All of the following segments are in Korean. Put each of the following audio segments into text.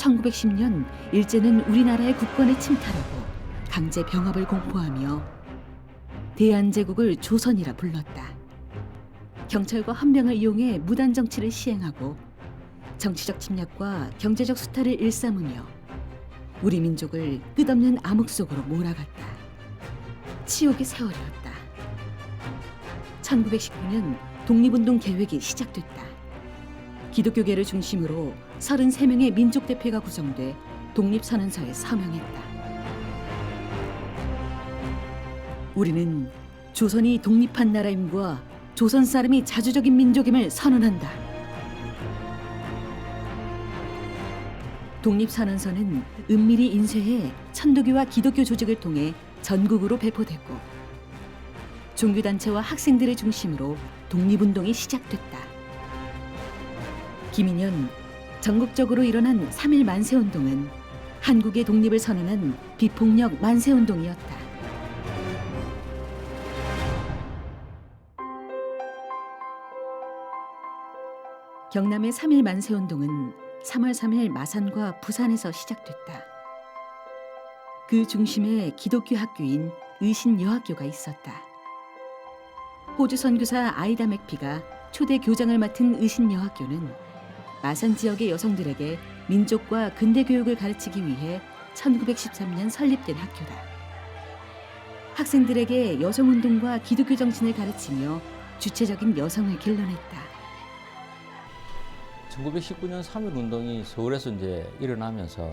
1910년 일제는 우리나라의 국권에 침탈하고 강제 병합을 공포하며 대한제국을 조선이라 불렀다. 경찰과 헌병을 이용해 무단 정치를 시행하고 정치적 침략과 경제적 수탈을 일삼으며 우리 민족을 끝없는 암흑 속으로 몰아갔다. 치욕의 세월이었다. 1919년 독립운동 계획이 시작됐다. 기독교계를 중심으로 33명의 민족 대표가 구성돼 독립선언서에 서명했다. 우리는 조선이 독립한 나라임과 조선 사람이 자주적인 민족임을 선언한다. 독립선언서는 은밀히 인쇄해 천도교와 기독교 조직을 통해 전국으로 배포됐고 종교단체와 학생들을 중심으로 독립운동이 시작됐다. 김인현, 전국적으로 일어난 3.1 만세운동은 한국의 독립을 선언한 비폭력 만세운동이었다. 경남의 3.1 만세운동은 3월 3일 마산과 부산에서 시작됐다. 그 중심에 기독교 학교인 의신여학교가 있었다. 호주 선교사 아이다 맥피가 초대 교장을 맡은 의신여학교는 마산 지역의 여성들에게 민족과 근대 교육을 가르치기 위해 1913년 설립된 학교다. 학생들에게 여성운동과 기독교 정신을 가르치며 주체적인 여성을 길러냈다. 1919년 3.1 운동이 서울에서 이제 일어나면서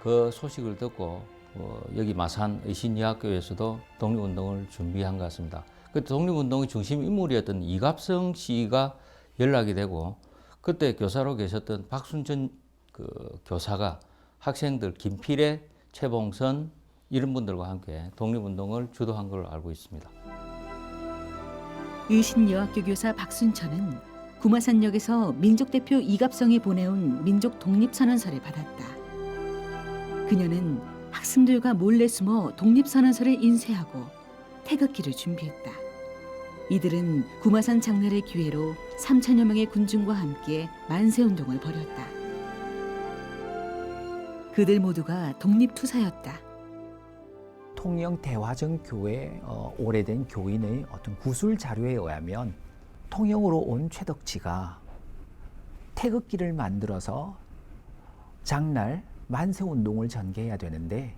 그 소식을 듣고 여기 마산 의신여학교에서도 독립운동을 준비한 것 같습니다. 그 독립운동의 중심 인물이었던 이갑성 씨가 연락이 되고 그때 교사로 계셨던 박순천 그 교사가 학생들 김필애, 최봉선 이런 분들과 함께 독립운동을 주도한 걸로 알고 있습니다. 의신여학교 교사 박순천은 구마산역에서 민족대표 이갑성이 보내온 민족 독립선언서를 받았다. 그녀는 학생들과 몰래 숨어 독립선언서를 인쇄하고 태극기를 준비했다. 이들은 구마산 장례를 기회로 3천여 명의 군중과 함께 만세운동을 벌였다. 그들 모두가 독립투사였다. 통영대화정교회 오래된 교인의 어떤 구술 자료에 의하면 통영으로 온 최덕지가 태극기를 만들어서 장날 만세운동을 전개해야 되는데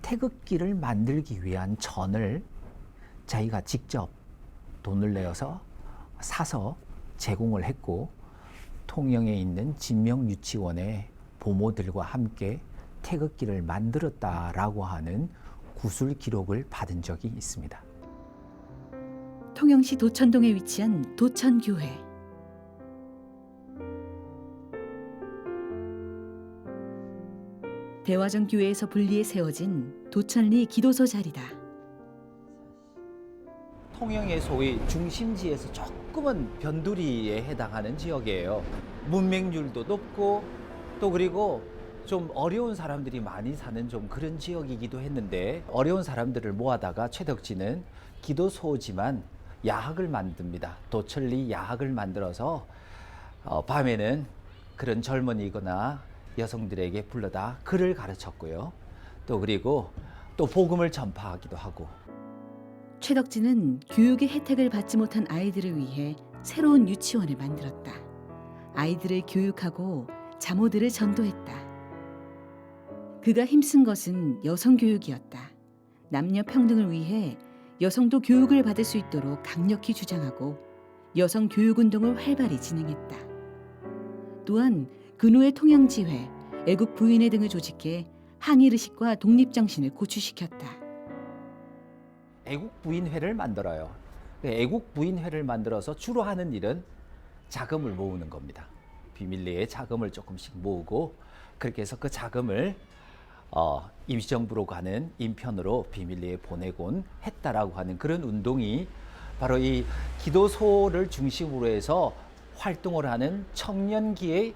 태극기를 만들기 위한 전을 자기가 직접 돈을 내어서 사서 제공을 했고 통영에 있는 진명유치원의 보모들과 함께 태극기를 만들었다라고 하는 구술 기록을 받은 적이 있습니다. 통영시 도천동에 위치한 도천교회. 대화정교회에서 분리해 세워진 도천리 기도소 자리다. 통영의 소위 중심지에서 조금은 변두리에 해당하는 지역이에요. 문맹률도 높고 또 그리고 좀 어려운 사람들이 많이 사는 좀 그런 지역이기도 했는데 어려운 사람들을 모아다가 최덕지는 기도소지만 야학을 만듭니다. 도천리 야학을 만들어서 밤에는 그런 젊은이거나 여성들에게 불러다 글을 가르쳤고요. 또 그리고 또 복음을 전파하기도 하고. 최덕지는 교육의 혜택을 받지 못한 아이들을 위해 새로운 유치원을 만들었다. 아이들을 교육하고 자모들을 전도했다. 그가 힘쓴 것은 여성 교육이었다. 남녀 평등을 위해 여성도 교육을 받을 수 있도록 강력히 주장하고 여성 교육운동을 활발히 진행했다. 또한 근후의 통영지회, 애국부인회 등을 조직해 항일의식과 독립정신을 고취시켰다. 애국부인회를 만들어요. 애국부인회를 만들어서 주로 하는 일은 자금을 모으는 겁니다. 비밀리에 자금을 조금씩 모으고 그렇게 해서 그 자금을 임시정부로 가는 인편으로 비밀리에 보내곤 했다라고 하는 그런 운동이 바로 이 기도소를 중심으로 해서 활동을 하는 청년기의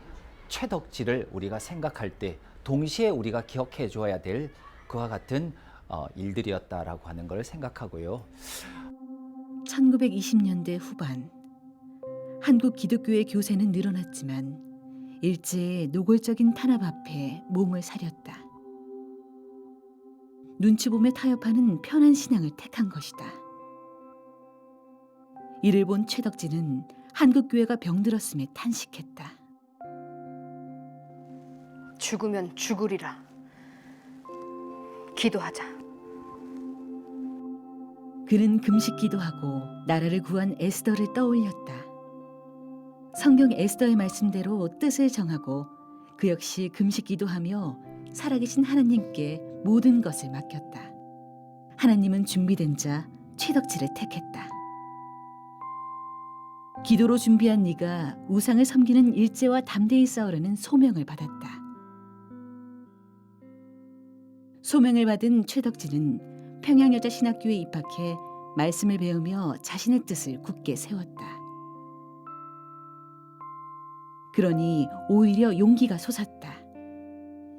최덕지를 우리가 생각할 때 동시에 우리가 기억해 줘야 될 그와 같은 일들이었다라고 하는 걸 생각하고요. 1920년대 후반 한국 기독교의 교세는 늘어났지만 일제의 노골적인 탄압 앞에 몸을 사렸다. 눈치 보며 타협하는 편한 신앙을 택한 것이다. 이를 본 최덕진은 한국교회가 병들었음에 탄식했다. 죽으면 죽으리라. 기도하자. 그는 금식 기도하고 나라를 구한 에스더를 떠올렸다. 성경 에스더의 말씀대로 뜻을 정하고 그 역시 금식 기도하며 살아계신 하나님께 모든 것을 맡겼다. 하나님은 준비된 자 최덕지를 택했다. 기도로 준비한 네가 우상을 섬기는 일제와 담대히 싸우려는 소명을 받았다. 소명을 받은 최덕지는 평양여자신학교에 입학해 말씀을 배우며 자신의 뜻을 굳게 세웠다. 그러니 오히려 용기가 솟았다.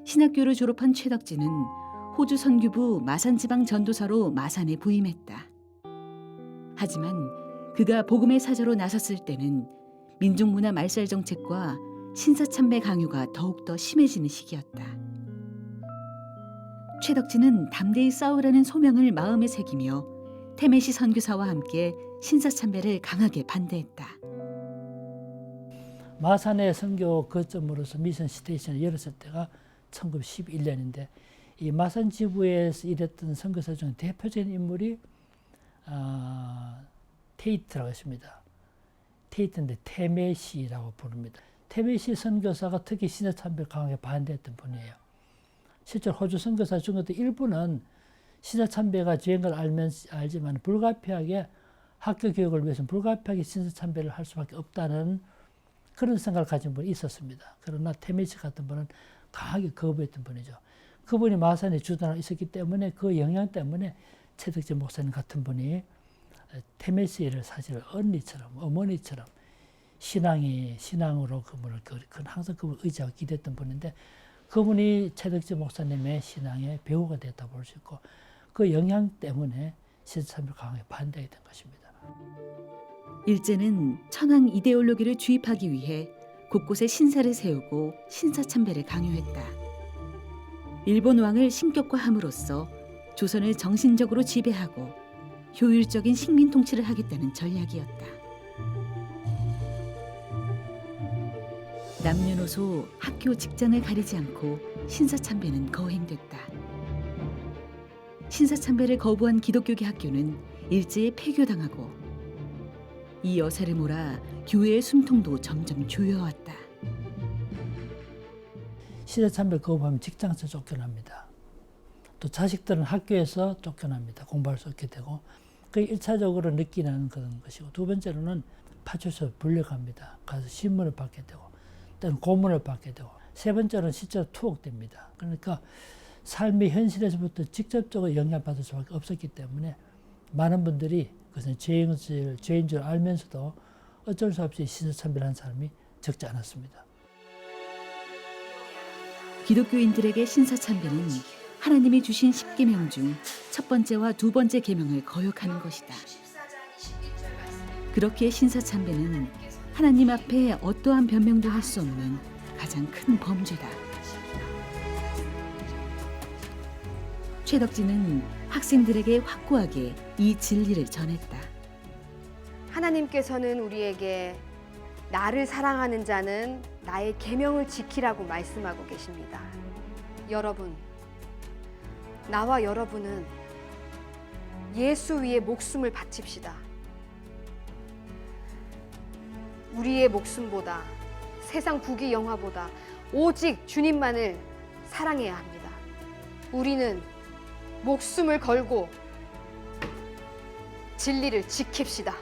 신학교를 졸업한 최덕지는 호주 선교부 마산지방 전도사로 마산에 부임했다. 하지만 그가 복음의 사자로 나섰을 때는 민족문화 말살 정책과 신사참배 강요가 더욱더 심해지는 시기였다. 최덕진은 담대히 싸우라는 소명을 마음에 새기며 테메시 선교사와 함께 신사참배를 강하게 반대했다. 마산의 선교 거점으로서 미션 스테이션을 열었을 때가 1911년인데 이 마산 지부에서 일했던 선교사 중 대표적인 인물이 테이트라고 했습니다. 테이트인데 테메시라고 부릅니다. 테메시 선교사가 특히 신사참배를 강하게 반대했던 분이에요. 실제로 호주 선교사 중에도 일부는 신사참배가 죄인 걸 알지만 불가피하게 학교 교육을 위해서는 불가피하게 신사참배를 할 수밖에 없다는 그런 생각을 가진 분이 있었습니다. 그러나 테메시 같은 분은 강하게 거부했던 분이죠. 그분이 마산에 주둔하고 있었기 때문에 그 영향 때문에 최덕진 목사님 같은 분이 테메시를 사실 언니처럼 어머니처럼 신앙으로 그분을 항상 그분을 의지하고 기대했던 분인데 그분이 최덕진 목사님의 신앙의 배우가 됐다고 볼 수 있고 그 영향 때문에 신사참배를 강하게 반대하게 된 것입니다. 일제는 천황 이데올로기를 주입하기 위해 곳곳에 신사를 세우고 신사참배를 강요했다. 일본 왕을 신격화함으로써 조선을 정신적으로 지배하고 효율적인 식민 통치를 하겠다는 전략이었다. 남녀노소, 학교, 직장을 가리지 않고 신사참배는 거행됐다. 신사참배를 거부한 기독교계 학교는 일제에 폐교당하고 이 여세를 몰아 교회의 숨통도 점점 조여왔다. 신사참배를 거부하면 직장에서 쫓겨납니다. 또 자식들은 학교에서 쫓겨납니다. 공부할 수 없게 되고 그게 1차적으로 느끼는 그런 것이고 두 번째로는 파출소 불려갑니다. 가서 신문을 받게 되고 또는 고문을 받게 되고 세 번째로는 실제로 투옥됩니다. 그러니까 삶의 현실에서부터 직접적으로 영향받을 수밖에 없었기 때문에 많은 분들이 그것은 죄인 줄 알면서도 어쩔 수 없이 신사참배를 한 사람이 적지 않았습니다. 기독교인들에게 신사참배는 하나님이 주신 10계명 중 첫 번째와 두 번째 계명을 거역하는 것이다. 그렇게 신사참배는 하나님 앞에 어떠한 변명도 할 수 없는 가장 큰 범죄다. 최덕진은 학생들에게 확고하게 이 진리를 전했다. 하나님께서는 우리에게 나를 사랑하는 자는 나의 계명을 지키라고 말씀하고 계십니다. 여러분, 나와 여러분은 예수 위에 목숨을 바칩시다. 우리의 목숨보다 세상 부귀 영화보다 오직 주님만을 사랑해야 합니다. 우리는 목숨을 걸고 진리를 지킵시다.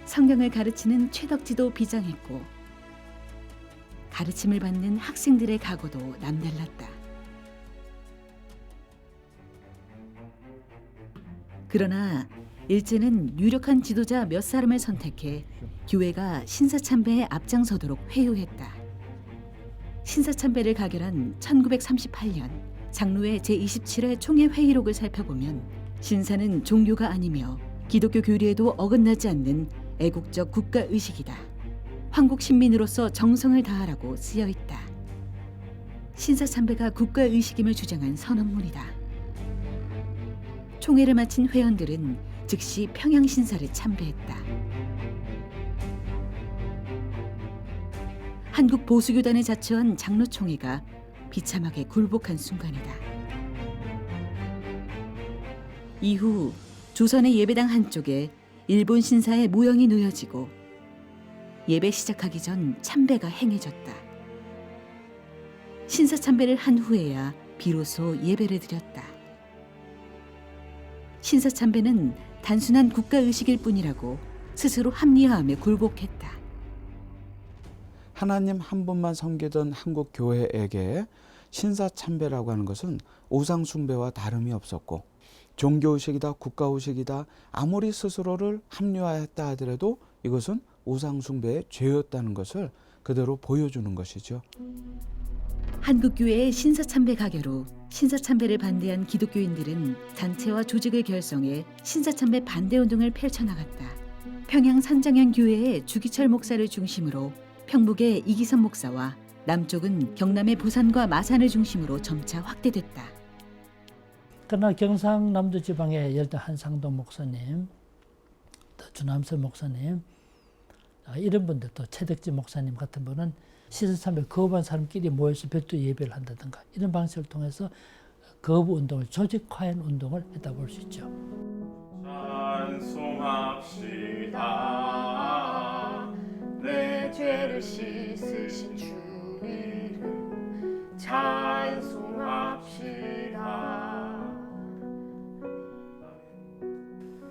성경을 가르치는 최덕지도 비장했고 가르침을 받는 학생들의 각오도 남달랐다. 그러나 일제는 유력한 지도자 몇 사람을 선택해 교회가 신사참배에 앞장서도록 회유했다. 신사참배를 가결한 1938년 장로회 제27회 총회 회의록을 살펴보면 신사는 종교가 아니며 기독교 교리에도 어긋나지 않는 애국적 국가의식이다. 황국 신민으로서 정성을 다하라고 쓰여 있다. 신사참배가 국가의식임을 주장한 선언문이다. 총회를 마친 회원들은 즉시 평양신사를 참배했다. 한국 보수교단에 자처한 장로총회가 비참하게 굴복한 순간이다. 이후 조선의 예배당 한쪽에 일본 신사의 모형이 놓여지고 예배 시작하기 전 참배가 행해졌다. 신사 참배를 한 후에야 비로소 예배를 드렸다. 신사 참배는 단순한 국가의식일 뿐이라고 스스로 합리화하며 굴복했다. 하나님 한 분만 섬기던 한국 교회에게 신사참배라고 하는 것은 우상숭배와 다름이 없었고, 종교의식이다, 국가의식이다, 아무리 스스로를 합리화했다 하더라도 이것은 우상숭배의 죄였다는 것을 그대로 보여주는 것이죠. 한국교회의 신사참배 가결 후 신사참배를 반대한 기독교인들은 단체와 조직을 결성해 신사참배 반대운동을 펼쳐나갔다. 평양 산장현 교회의 주기철 목사를 중심으로 평북의 이기선 목사와 남쪽은 경남의 부산과 마산을 중심으로 점차 확대됐다. 그러나 경상남도 지방의 예를 들어 한상동 목사님, 또 주남선 목사님, 이런 분들, 또 최덕지 목사님 같은 분은 신사참배를 거부한 사람끼리 모여서 별도 예배를 한다든가 이런 방식을 통해서 거부 운동을 조직화한 운동을 했다 볼 수 있죠. 찬송합시다. 내 죄를 씻으신 주 이름 찬송합시다.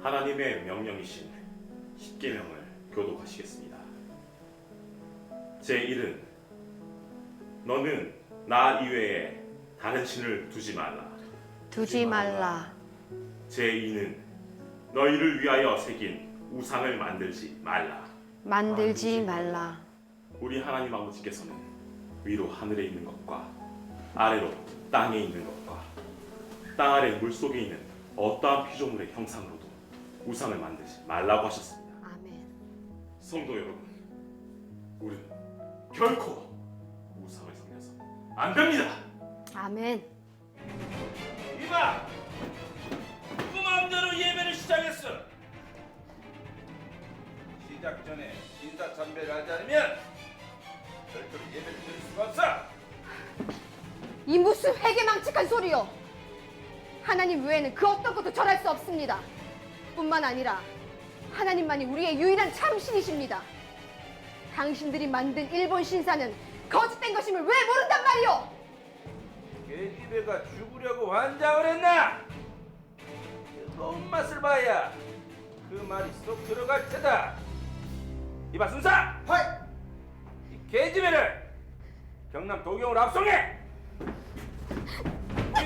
하나님의 명령이신 십계명을 교독하시겠습니다. 제1은 너는 나 이외에 다른 신을 두지 말라. 두지 말라. 제2는 너희를 위하여 새긴 우상을 만들지 말라. 만들지 말라. 우리 하나님 아버지께서는 위로 하늘에 있는 것과 아래로 땅에 있는 것과 땅 아래 물속에 있는 어떠한 피조물의 형상으로도 우상을 만들지 말라고 하셨습니다. 아멘. 성도 여러분, 우리는 결코 우상을 섬겨서 안 됩니다. 아멘. 이봐! 누구 마음대로 예배를 시작했어. 시작 전에 신사참배를 하지 않으면 절대로 예배를 드릴 수가 없어. 이 무슨 회개망측한 소리요. 하나님 외에는 그 어떤 것도 절할 수 없습니다. 뿐만 아니라 하나님만이 우리의 유일한 참신이십니다. 당신들이 만든 일본 신사는 거짓된 것임을 왜 모른단 말이오? 계집애가 죽으려고 환장을 했나? 뜨거운 맛을 봐야 그 말이 쏙 들어갈 테다. 이봐 순사! 이 계집애를 경남 도경으로 압송해!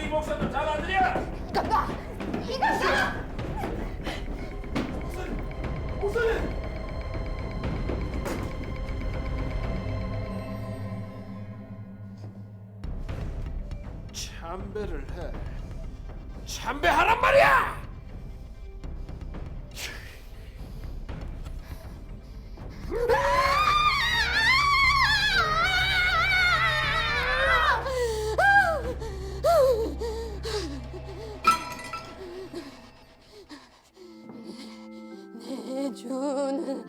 이 목사도 잡아들여! 놔! 이것아! 목사님! 참배를 해. 참배하란 말이야! 내 주는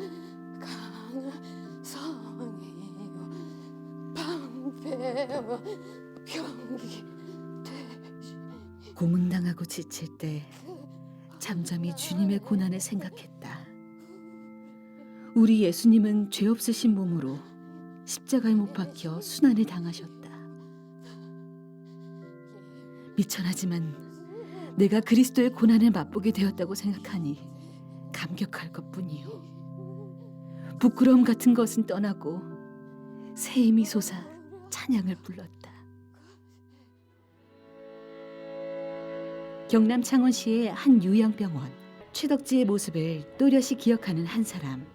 강성이요 방패와 병기 고문당하고 지칠 때 잠잠히 주님의 고난을 생각했다. 우리 예수님은 죄 없으신 몸으로 십자가에 못 박혀 순환을 당하셨다. 미천하지만 내가 그리스도의 고난을 맛보게 되었다고 생각하니 감격할 것뿐이요. 부끄러움 같은 것은 떠나고 새 힘이 솟아 찬양을 불렀다. 경남 창원시의 한 요양병원, 최덕지의 모습을 또렷이 기억하는 한 사람,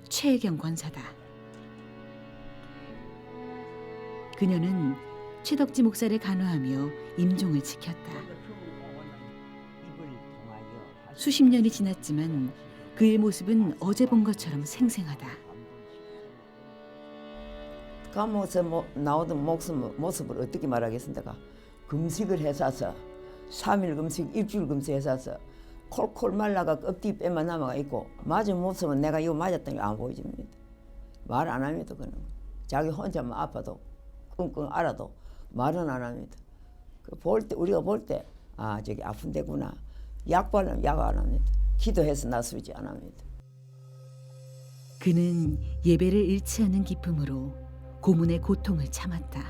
최혜경 권사다. 그녀는 최덕지 목사를 간호하며 임종을 지켰다. 수십 년이 지났지만 그의 모습은 어제 본 것처럼 생생하다. 감옥에서 나오던 모습을 어떻게 말하겠습니까? 금식을 해서서 3일 금식, 일주일 금식 해서서 콜콜 말라가 껍데기 빼만 남아가 있고 맞은 모습은 내가 이거 맞았던 게 안 보여집니다. 말 안 합니다. 그는 자기 혼자만 아파도 끙끙 앓아도 말은 안 합니다. 우리가 볼 때 아 저기 아픈 데구나. 약 바르면 약 안 합니다. 기도해서 나서지 안 합니다. 그는 예배를 잃지 않는 기쁨으로 고문의 고통을 참았다.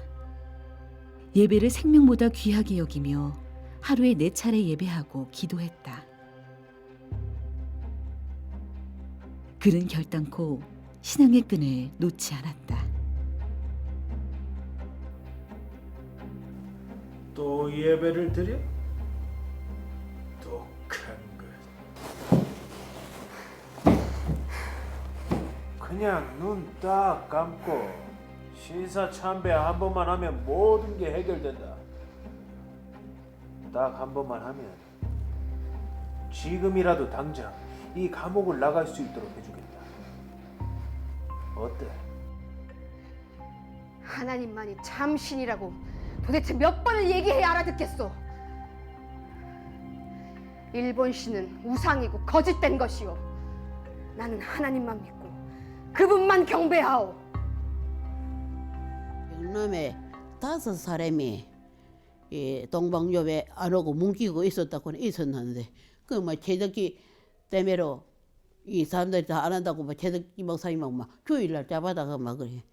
예배를 생명보다 귀하게 여기며 하루에 4차례 예배하고 기도했다. 그는 결단코 신앙의 끈을 놓지 않았다. 또 예배를 드려? 독한 것. 그냥 눈 딱 감고 신사참배 한 번만 하면 모든 게 해결된다. 딱 한 번만 하면 지금이라도 당장 이 감옥을 나갈 수 있도록 해주겠다. 어때? 하나님만이 참신이라고 도대체 몇 번을 얘기해야 알아듣겠소. 일본 신은 우상이고 거짓된 것이오. 나는 하나님만 믿고 그분만 경배하오. 경남에 5사람이 이 동방요배 안 오고 뭉기고 있었다고는 있었는데 그 뭐 제덕기 때문에로 이 사람들이 다 안 한다고 뭐 제덕기 목사님하고 막 주일날 잡아다가 막 그래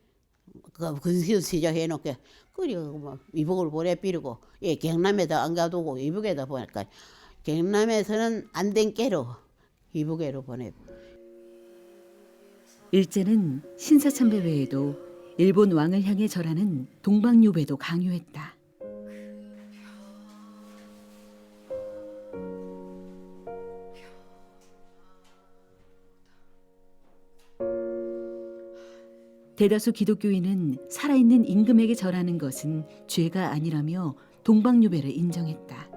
그 근시도 시작해놓게 그리고 막 이북을 보내비리고 예 경남에다 안 가두고 이북에다 보니까 경남에서는 안 된 깨로 이북에로 보내. 일제는 신사참배 외에도 일본 왕을 향해 절하는 동방요배도 강요했다. 대다수 기독교인은 살아있는 임금에게 절하는 것은 죄가 아니라며 동방요배를 인정했다.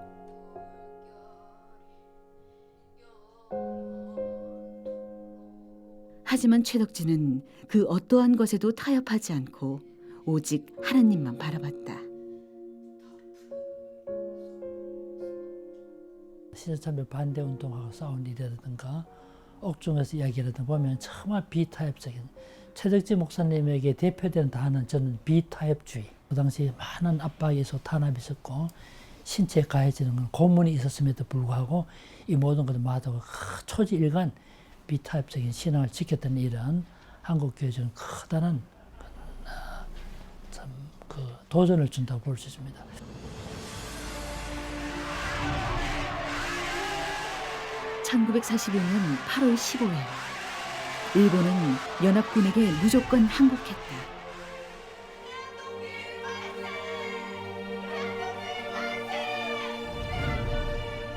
하지만 최덕진은 그 어떠한 것에도 타협하지 않고 오직 하나님만 바라봤다. 신사참배 반대 운동하고 싸운 일이라든가 옥중에서 이야기라든가 보면 정말 비타협적인 최덕진 목사님에게 대표되는 단어는 저는 비타협주의. 그 당시에 많은 압박이 있었고 탄압이 있었고 신체에 가해지는 건 고문이 있었음에도 불구하고 이 모든 것을 마다하고 초지일관 비타협적인 신앙을 지켰던 일은 한국교회에 좀 커다란 참 그 도전을 준다고 볼 수 있습니다. (1941년 8월 15일) 일본은 연합군에게 무조건 항복했다.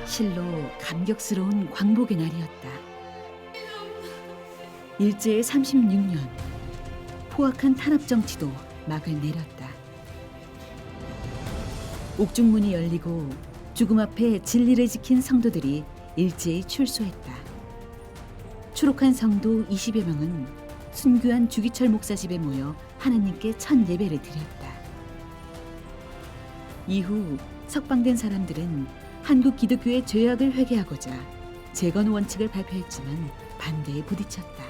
실로 감격스러운 광복의 날이었다. 일제의 36년, 포악한 탄압 정치도 막을 내렸다. 옥중문이 열리고 죽음 앞에 진리를 지킨 성도들이 일제히 출소했다. 추록한 성도 20여 명은 순교한 주기철 목사 집에 모여 하나님께 첫 예배를 드렸다. 이후 석방된 사람들은 한국 기독교의 죄악을 회개하고자 재건 원칙을 발표했지만 반대에 부딪혔다.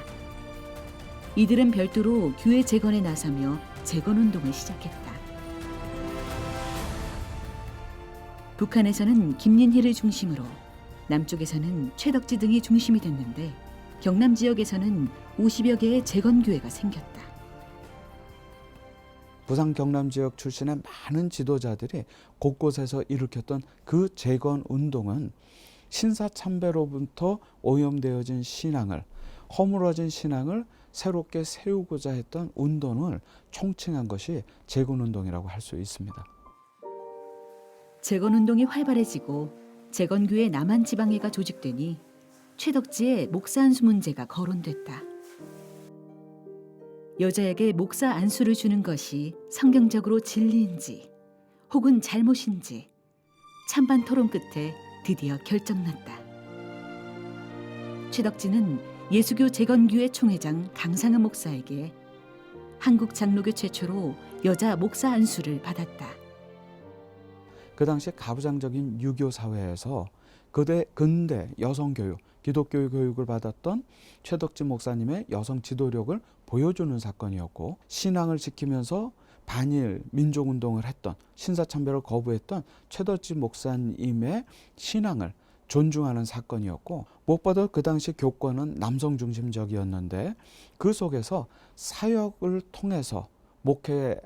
이들은 별도로 교회 재건에 나서며 재건 운동을 시작했다. 북한에서는 김린희를 중심으로, 남쪽에서는 최덕지 등이 중심이 됐는데 경남 지역에서는 50여 개의 재건교회가 생겼다. 부산 경남 지역 출신의 많은 지도자들이 곳곳에서 일으켰던 그 재건 운동은 신사참배로부터 오염되어진 신앙을, 허물어진 신앙을 새롭게 세우고자 했던 운동을 총칭한 것이 재건운동이라고 할 수 있습니다. 재건운동이 활발해지고 재건교회 남한지방회가 조직되니 최덕지의 목사 안수 문제가 거론됐다. 여자에게 목사 안수를 주는 것이 성경적으로 진리인지 혹은 잘못인지 찬반 토론 끝에 드디어 결정났다. 최덕지는 예수교 재건교회 총회장 강상은 목사에게 한국 장로교 최초로 여자 목사 안수를 받았다. 그 당시 가부장적인 유교 사회에서 근대 여성 교육, 기독교 교육을 받았던 최덕지 목사님의 여성 지도력을 보여주는 사건이었고, 신앙을 지키면서 반일 민족운동을 했던, 신사참배를 거부했던 최덕지 목사님의 신앙을 존중하는 사건이었고, 무엇보다 그 당시 교권은 남성 중심적이었는데 그 속에서 사역을 통해서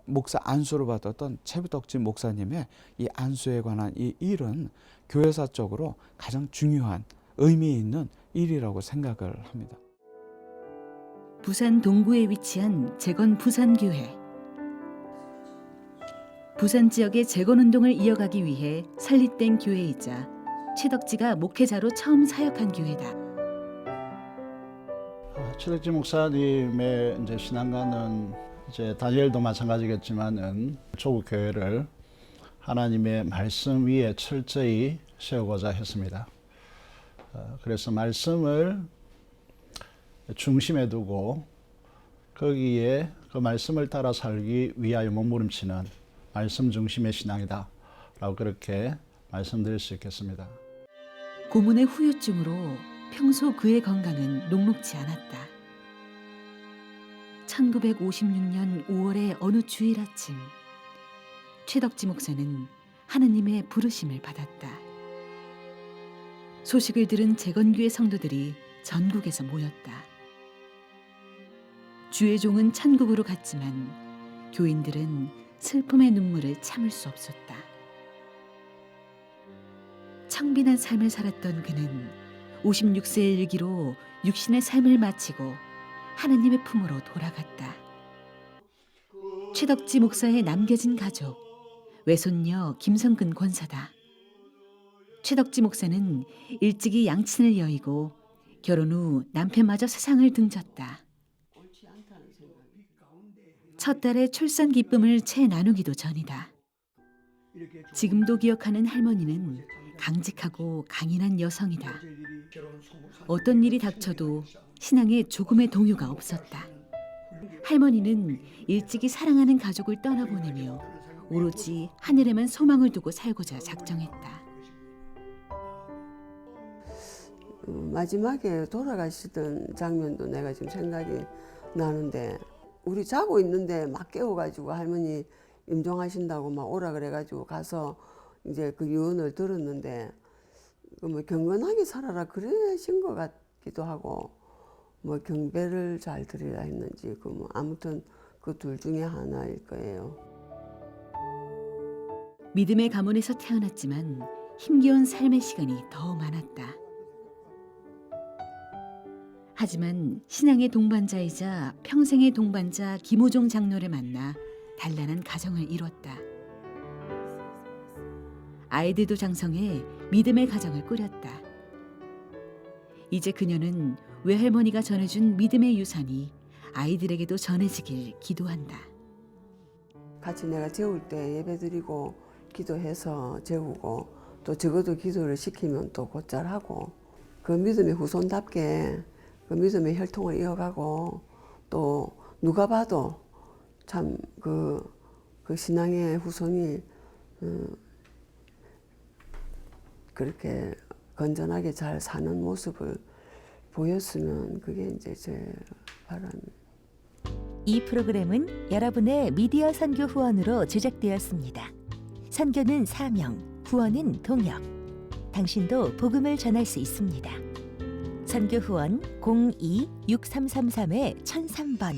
목사 안수를 받았던 최덕지 목사님의 이 안수에 관한 이 일은 교회사적으로 가장 중요한 의미 있는 일이라고 생각을 합니다. 부산 동구에 위치한 재건 부산교회. 부산 지역의 재건운동을 이어가기 위해 설립된 교회이자 최덕지가 목회자로 처음 사역한 교회다. 최덕지 목사님의 이제 신앙과는 이제 다니엘도 마찬가지겠지만은 조국 교회를 하나님의 말씀 위에 철저히 세우고자 했습니다. 그래서 말씀을 중심에 두고 거기에 그 말씀을 따라 살기 위하여 몸부림치는 말씀 중심의 신앙이다 라고 그렇게 말씀드릴 수 있겠습니다. 고문의 후유증으로 평소 그의 건강은 녹록지 않았다. 1956년 5월의 어느 주일 아침, 최덕지 목사는 하느님의 부르심을 받았다. 소식을 들은 재건교회 성도들이 전국에서 모였다. 주의 종은 천국으로 갔지만 교인들은 슬픔의 눈물을 참을 수 없었다. 청빈한 삶을 살았던 그는 56세의 일기로 육신의 삶을 마치고 하느님의 품으로 돌아갔다. 최덕지 목사의 남겨진 가족, 외손녀 김성근 권사다. 최덕지 목사는 일찍이 양친을 여의고 결혼 후 남편마저 세상을 등졌다. 첫 딸의 출산 기쁨을 채 나누기도 전이다. 지금도 기억하는 할머니는 강직하고 강인한 여성이다. 어떤 일이 닥쳐도 신앙에 조금의 동요가 없었다. 할머니는 일찍이 사랑하는 가족을 떠나보내며 오로지 하늘에만 소망을 두고 살고자 작정했다. 마지막에 돌아가시던 장면도 내가 지금 생각이 나는데, 우리 자고 있는데 막 깨워가지고 할머니 임종하신다고 막 오라 그래가지고 가서 이제 그 유언을 들었는데, 뭐 경건하게 살아라 그러신 것 같기도 하고, 뭐 경배를 잘 드려야 했는지, 뭐 아무튼 그 둘 중에 하나일 거예요. 믿음의 가문에서 태어났지만 힘겨운 삶의 시간이 더 많았다. 하지만 신앙의 동반자이자 평생의 동반자 김호종 장로를 만나 단란한 가정을 이뤘다. 아이들도 장성해 믿음의 가정을 꾸렸다. 이제 그녀는 외할머니가 전해준 믿음의 유산이 아이들에게도 전해지길 기도한다. 같이 내가 재울 때 예배드리고 기도해서 재우고, 또 적어도 기도를 시키면 또 곧잘 하고, 그 믿음의 후손답게 그 믿음의 혈통을 이어가고, 또 누가 봐도 참 그 신앙의 후손이 그렇게 건전하게 잘 사는 모습을 보였으면 그게 이제 제 바람입니다. 이 프로그램은 여러분의 미디어 선교 후원으로 제작되었습니다. 선교는 사명, 후원은 동역. 당신도 복음을 전할 수 있습니다. 선교 후원 02-6333-1003번.